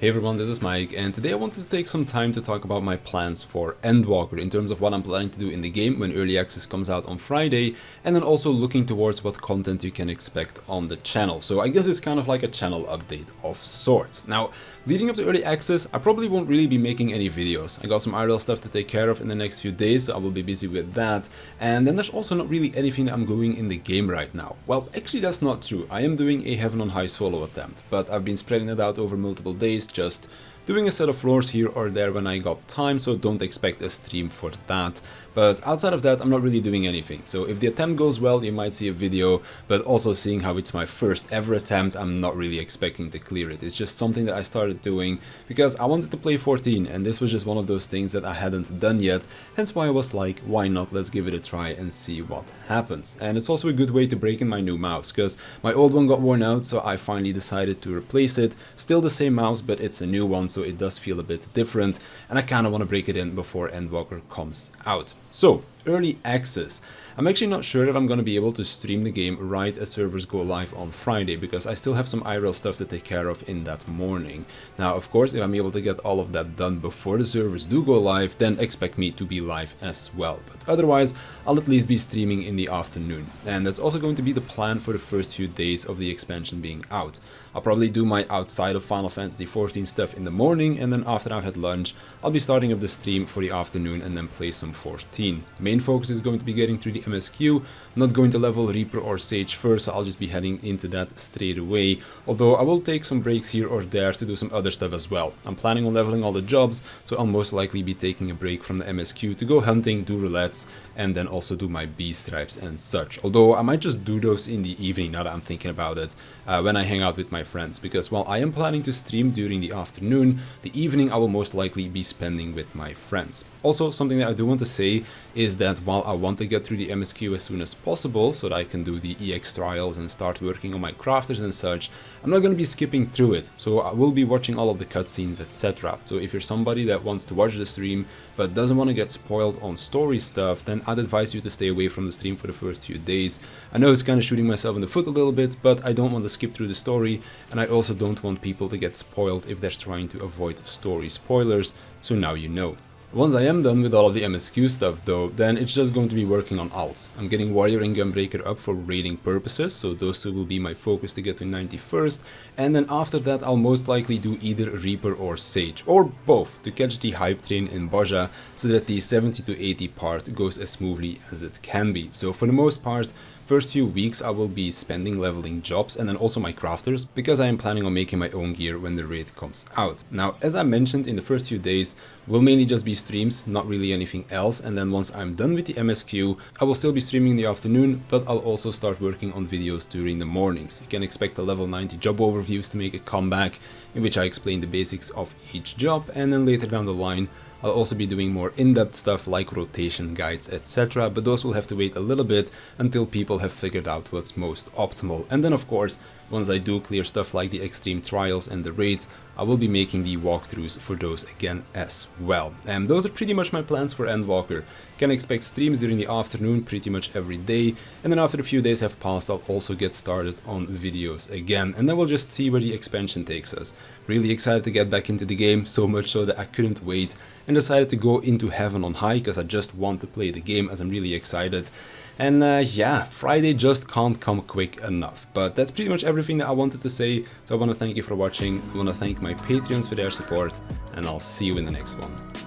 Hey everyone, this is Mike, and today I wanted to take some time to talk about my plans for Endwalker in terms of what I'm planning to do in the game when Early Access comes out on Friday, and then also looking towards what content you can expect on the channel. So I guess it's kind of like a channel update of sorts. Now, leading up to Early Access, I probably won't really be making any videos. I got some IRL stuff to take care of in the next few days, so I will be busy with that. And then there's also not really anything that I'm doing in the game right now. Well, actually that's not true. I am doing a Heaven on High solo attempt, but I've been spreading it out over multiple days, just doing a set of floors here or there when I got time, so don't expect a stream for that. But outside of that, I'm not really doing anything. So if the attempt goes well, you might see a video, but also seeing how it's my first ever attempt, I'm not really expecting to clear it. It's just something that I started doing because I wanted to play 14, and this was just one of those things that I hadn't done yet, hence why I was like, why not, let's give it a try and see what happens. And it's also a good way to break in my new mouse, because my old one got worn out, so I finally decided to replace it. Still the same mouse, but it's a new one, so it does feel a bit different, and I kind of want to break it in before Endwalker comes out. So, Early Access. I'm actually not sure that I'm going to be able to stream the game right as servers go live on Friday, because I still have some IRL stuff to take care of in that morning. Now, of course, if I'm able to get all of that done before the servers do go live, then expect me to be live as well. But otherwise, I'll at least be streaming in the afternoon. And that's also going to be the plan for the first few days of the expansion being out. I'll probably do my outside of Final Fantasy XIV stuff in the morning, and then after I've had lunch, I'll be starting up the stream for the afternoon and then play some 14. Main focus is going to be getting through the MSQ, not going to level Reaper or Sage first, so I'll just be heading into that straight away, although I will take some breaks here or there to do some other stuff as well. I'm planning on leveling all the jobs, so I'll most likely be taking a break from the MSQ to go hunting, do roulettes, and then also do my B stripes and such, although I might just do those in the evening now that I'm thinking about it, when I hang out with my friends, because while I am planning to stream during the afternoon, the evening I will most likely be spending with my friends. Also, something that I do want to say is that while I want to get through the MSQ as soon as possible so that I can do the EX trials and start working on my crafters and such, I'm not going to be skipping through it, so I will be watching all of the cutscenes, etc. So if you're somebody that wants to watch the stream but doesn't want to get spoiled on story stuff, then I'd advise you to stay away from the stream for the first few days. I know it's kind of shooting myself in the foot a little bit, but I don't want to skip through the story, and I also don't want people to get spoiled if they're trying to avoid story spoilers, so now you know. Once I am done with all of the MSQ stuff though, then it's just going to be working on alts. I'm getting Warrior and Gunbreaker up for raiding purposes, so those two will be my focus to get to 91st, and then after that I'll most likely do either Reaper or Sage, or both, to catch the hype train in Baja, so that the 70 to 80 part goes as smoothly as it can be. So for the most part, first few weeks I will be spending leveling jobs and then also my crafters, because I am planning on making my own gear when the raid comes out. Now, as I mentioned, in the first few days will mainly just be streams, not really anything else, and then once I'm done with the MSQ, I will still be streaming in the afternoon, but I'll also start working on videos during the mornings. You can expect the level 90 job overviews to make a comeback, in which I explain the basics of each job, and then later down the line I'll also be doing more in-depth stuff like rotation guides, etc, but those will have to wait a little bit until people have figured out what's most optimal. And then of course, once I do clear stuff like the extreme trials and the raids, I will be making the walkthroughs for those again as well. And those are pretty much my plans for Endwalker. Can expect streams during the afternoon pretty much every day, and then after a few days have passed I'll also get started on videos again, and then we'll just see where the expansion takes us. Really excited to get back into the game, so much so that I couldn't wait and decided to go into Heaven on High because I just want to play the game as I'm really excited. And yeah, Friday just can't come quick enough. But that's pretty much everything that I wanted to say, so I want to thank you for watching, I want to thank my Patreons for their support, and I'll see you in the next one.